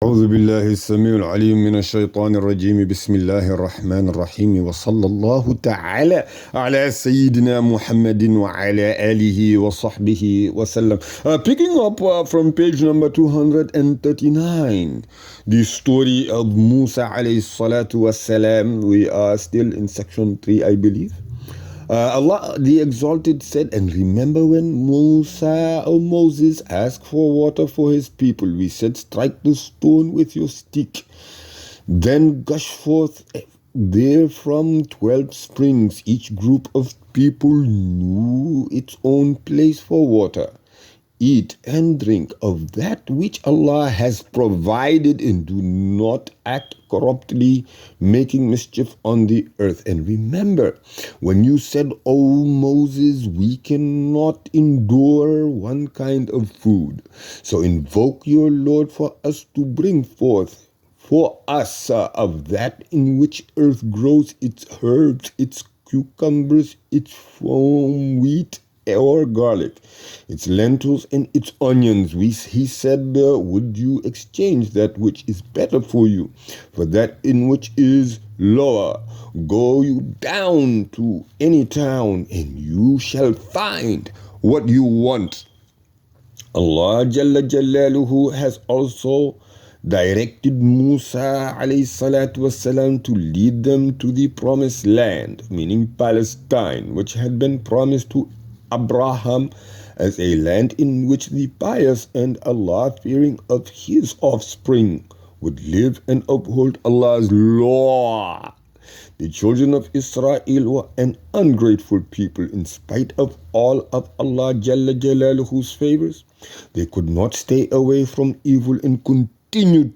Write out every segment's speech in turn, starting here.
أعوذ بالله السميع العليم من الشيطان الرجيم بسم الله الرحمن الرحيم وصلى الله تعالى على سيدنا محمد وعلى آله وصحبه وسلم. Picking up from page number 239, the story of Musa alayhi salatu wassalam. We are still in section 3, I believe. Allah the Exalted said, and remember when Moses asked for water for his people, we said, strike the stone with your stick, then gush forth therefrom 12 springs. Each group of people knew its own place for water. Eat and drink of that which Allah has provided, and do not act corruptly, making mischief on the earth. And remember, when you said, O Moses, we cannot endure one kind of food, so invoke your Lord for us to bring forth for us of that in which earth grows its herbs, its cucumbers, its wheat, or garlic, its lentils and its onions. He said, would you exchange that which is better for you for that in which is lower? Go you down to any town, and you shall find what you want. Allah Jalla Jalaluhu has also directed Musa alayhi salatu wasalam to lead them to the promised land, meaning Palestine, which had been promised to Abraham as a land in which the pious and Allah-fearing of his offspring would live and uphold Allah's law. The children of Israel were an ungrateful people in spite of all of Allah Jalla Jalaluhu's favors. They could not stay away from evil and continued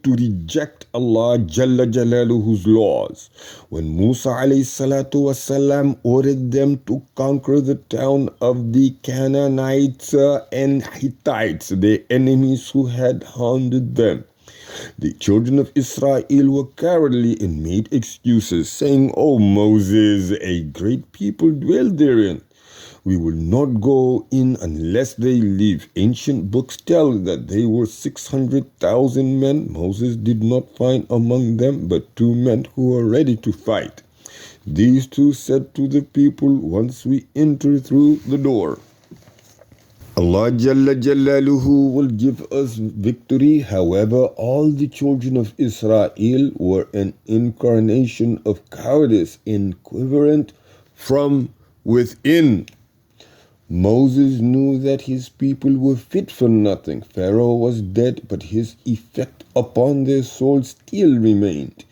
to reject Allah Jalla Jalaluhu's laws. When Musa alayhi salatu wasalam ordered them to conquer the town of the Canaanites and Hittites, the enemies who had hounded them, the children of Israel were cowardly and made excuses, saying, O Moses, a great people dwell therein. We will not go in unless they leave. Ancient books tell that they were 600,000 men. Moses did not find among them but 2 men who were ready to fight. These 2 said to the people, once we enter through the door, Allah Jalla Jalaluhu will give us victory. However, all the children of Israel were an incarnation of cowardice, inquiverant from within. Moses knew that his people were fit for nothing. Pharaoh was dead, but his effect upon their souls still remained.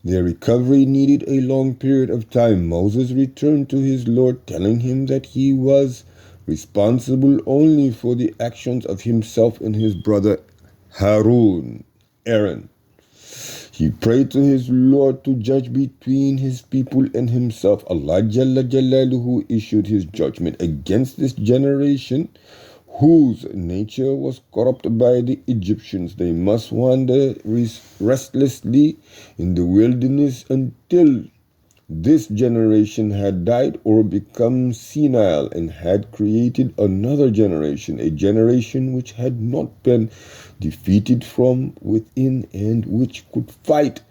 Their recovery needed a long period of time. Moses returned to his Lord, telling him that he was responsible only for the actions of himself and his brother Aaron. He prayed to his Lord to judge between his people and himself. Allah Jalla Jalaluhu issued his judgment against this generation whose nature was corrupted by the Egyptians. They must wander restlessly in the wilderness until this generation had died or become senile, and had created another generation, a generation which had not been defeated from within and which could fight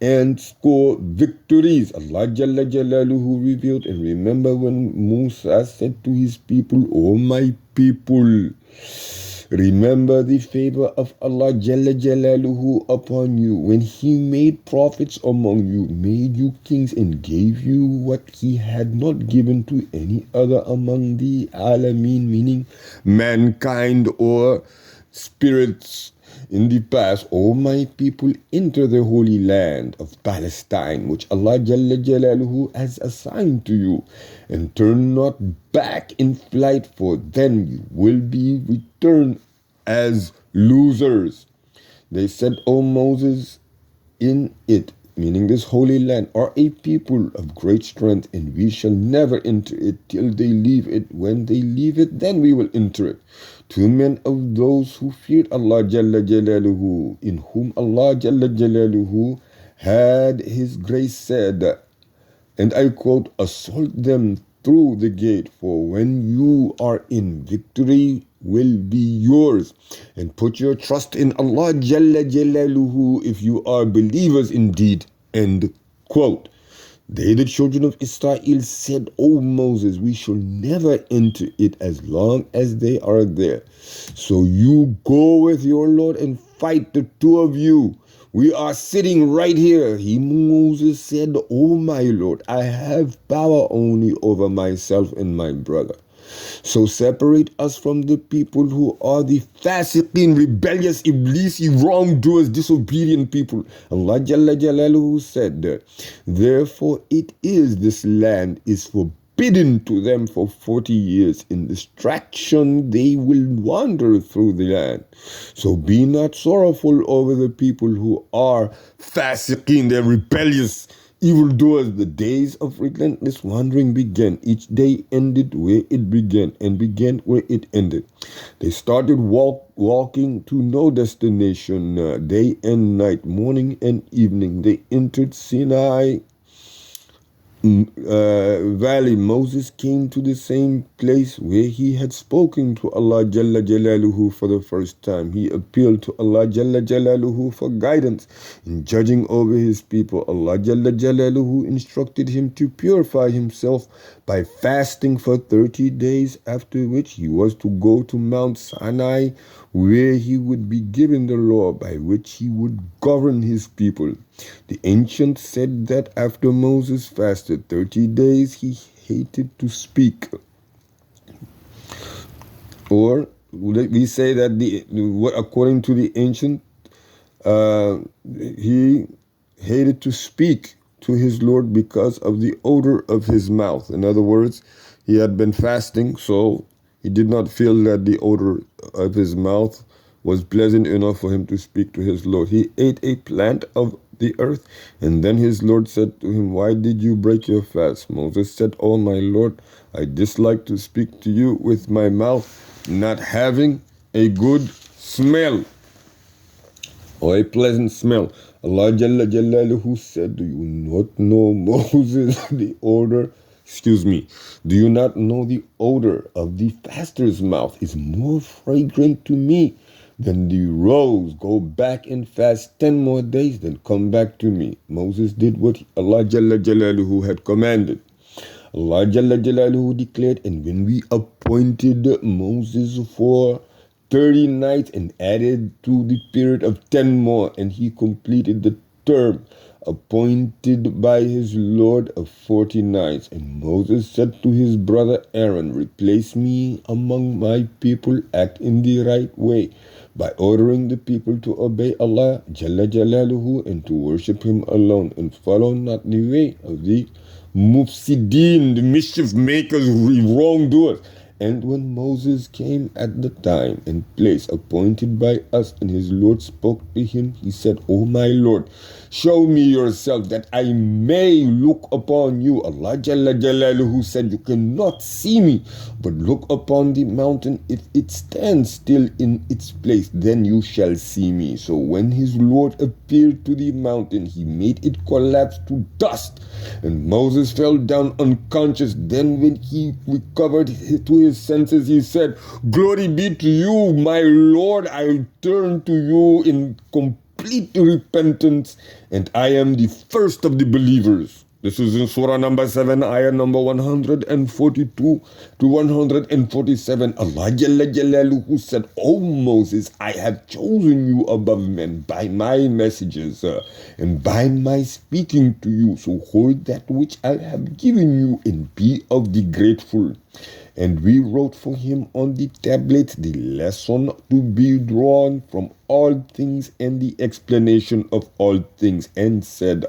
and score victories. Allah Jalla Jalaluhu revealed, and remember when Musa said to his people, O my people, remember the favor of Allah Jalla Jalaluhu upon you when He made prophets among you, made you kings, and gave you what He had not given to any other among the Alameen, meaning mankind or spirits in the past. O my people, enter the holy land of Palestine, which Allah Jalla Jalaluhu has assigned to you, and turn not back in flight, for then you will be returned as losers. They said, O Moses, in it, meaning this holy land, are a people of great strength, and we shall never enter it till they leave it. When they leave it, then we will enter it. 2 men of those who feared Allah Jalla Jalaluhu, in whom Allah Jalla Jalaluhu had His grace, said, and I quote, assault them through the gate, for when you are in, victory will be yours. And put your trust in Allah Jalla Jalaluhu if you are believers indeed. End quote. They, the children of Israel, said, O Moses, we shall never enter it as long as they are there. So you go with your Lord and fight, the two of you. We are sitting right here. Moses said, O my Lord, I have power only over myself and my brother. So separate us from the people who are the fasiqeen, rebellious, iblisi, wrongdoers, disobedient people. Allah Jalla Jalaluhu said that, therefore it is this land is forbidden to them for 40 years. In distraction they will wander through the land. So be not sorrowful over the people who are fasiqeen, they're rebellious, evildoers. The days of relentless wandering began. Each day ended where it began and began where it ended. They started walking to no destination, day and night, morning and evening. They entered Sinai valley. Moses came to the same place where he had spoken to Allah Jalla Jalaluhu for the first time. He appealed to Allah Jalla Jalaluhu for guidance in judging over his people. Allah Jalla Jalaluhu instructed him to purify himself by fasting for 30 days, after which he was to go to Mount Sinai, where he would be given the law by which he would govern his people. The ancients said that after Moses fasted 30 days, he hated to speak. Or we say that according to the ancient, he hated to speak to his Lord because of the odor of his mouth. In other words, he had been fasting, so he did not feel that the odor of his mouth was pleasant enough for him to speak to his Lord. He ate a plant of the earth, and then his Lord said to him, why did you break your fast? Moses said, oh my Lord, I dislike to speak to you with my mouth not having a good smell or a pleasant smell. Allah Jalla Jalaluhu said, do you not know, Moses, do you not know the odor of the faster's mouth is more fragrant to me than the rose? Go back and fast 10 more days, then come back to me. Moses did what Allah Jalla Jalaluhu had commanded. Allah Jalla Jalaluhu declared, and when we appointed Moses for 30 nights and added to the period of 10 more, and he completed the term appointed by his Lord of 40 nights. And Moses said to his brother Aaron, replace me among my people, act in the right way by ordering the people to obey Allah Jalla Jalaluhu and to worship him alone, and follow not the way of the mufsideen, the mischief makers, wrongdoers. And when Moses came at the time and place appointed by us, and his Lord spoke to him, he said, O my Lord, show me yourself that I may look upon you. Allah Jalla Jalaluhu said, you cannot see me, but look upon the mountain. If it stands still in its place, then you shall see me. So when his Lord appeared to the mountain, he made it collapse to dust, and Moses fell down unconscious. Then when he recovered to his senses, he said, glory be to you, my Lord. I turn to you in complete repentance, and I am the first of the believers. This is in Surah number 7, ayah number 142 to 147. Allah Jalla Jalaluhu said, O Moses, I have chosen you above men by my messages and by my speaking to you. So hold that which I have given you and be of the grateful. And we wrote for him on the tablet the lesson to be drawn from all things and the explanation of all things, and said,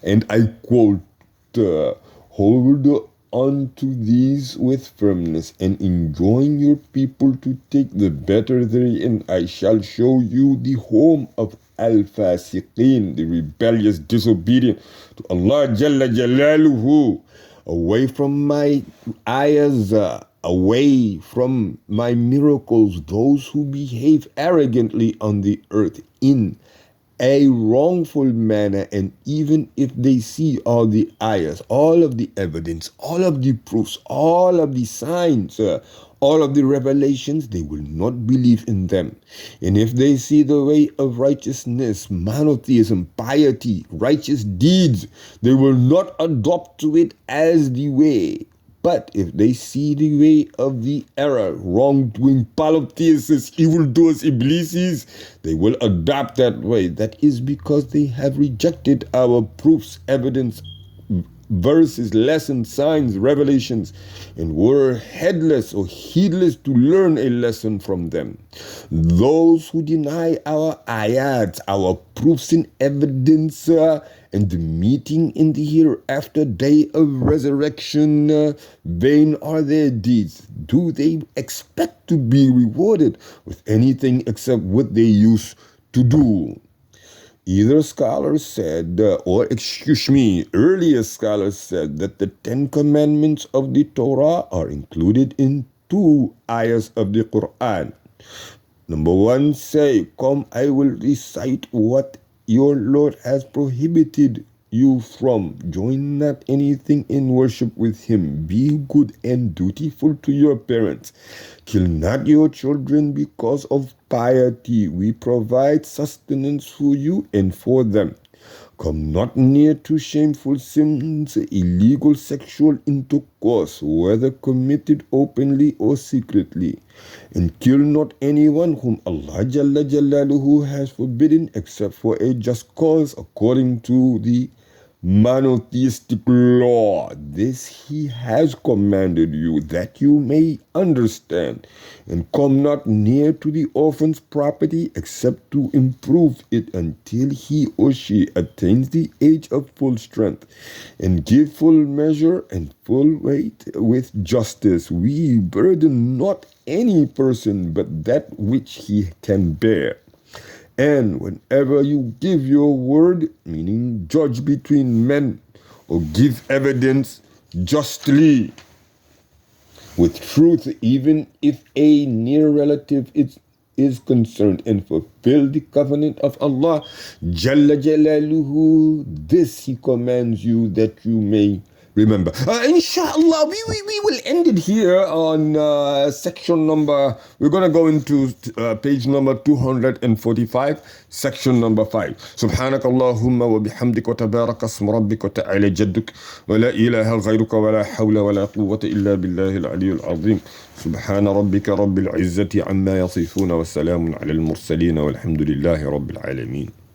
and I quote, hold on to these with firmness and enjoin your people to take the better therein. I shall show you the home of al-fasiqeen, the rebellious, disobedient to Allah Jalla Jalaluhu. Away from my ayahs, away from my miracles, those who behave arrogantly on the earth in a wrongful manner, and even if they see all the ayahs, all of the evidence, all of the proofs, all of the signs, all of the revelations, they will not believe in them. And if they see the way of righteousness, monotheism, piety, righteous deeds, they will not adopt to it as the way. But if they see the way of the error, wrongdoing, polytheists, evildoers, iblises, they will adopt that way. That is because they have rejected our proofs, evidence, verses, lessons, signs, revelations, and were headless or heedless to learn a lesson from them. Those who deny our ayat, our proofs and evidence, and the meeting in the hereafter day of resurrection, vain are their deeds. Do they expect to be rewarded with anything except what they used to do? Earlier scholars said that the 10 commandments of the Torah are included in 2 ayahs of the Quran. Number 1 say, "Come, I will recite what your Lord has prohibited you from. Join not anything in worship with him. Be good and dutiful to your parents. Kill not your children because of piety. We provide sustenance for you and for them. Come not near to shameful sins, illegal sexual intercourse, whether committed openly or secretly. And kill not anyone whom Allah Jalla Jalaluhu has forbidden except for a just cause according to the monotheistic law. This he has commanded you, that you may understand. And come not near to the orphan's property except to improve it until he or she attains the age of full strength. And give full measure and full weight with justice. We burden not any person but that which he can bear. And whenever you give your word," meaning judge between men, "or give evidence justly with truth, even if a near relative is concerned, and fulfill the covenant of Allah Jalla Jalaluhu, this he commands you that you may remember." Inshallah, we will end it here on section number, we're going to go into page number 245, section number 5. Subhanakallahumma wa bihamdika wa tabaraka asmu rabbika wa ta'ala jadduk wa la ilaha ghayruka wa la hawla wa la quwwata illa billahi al-aliyyil azim. Subhana rabbika rabbil izzati amma yasifuna wa salamun ala al-mursalin walhamdulillahi rabbil alamin.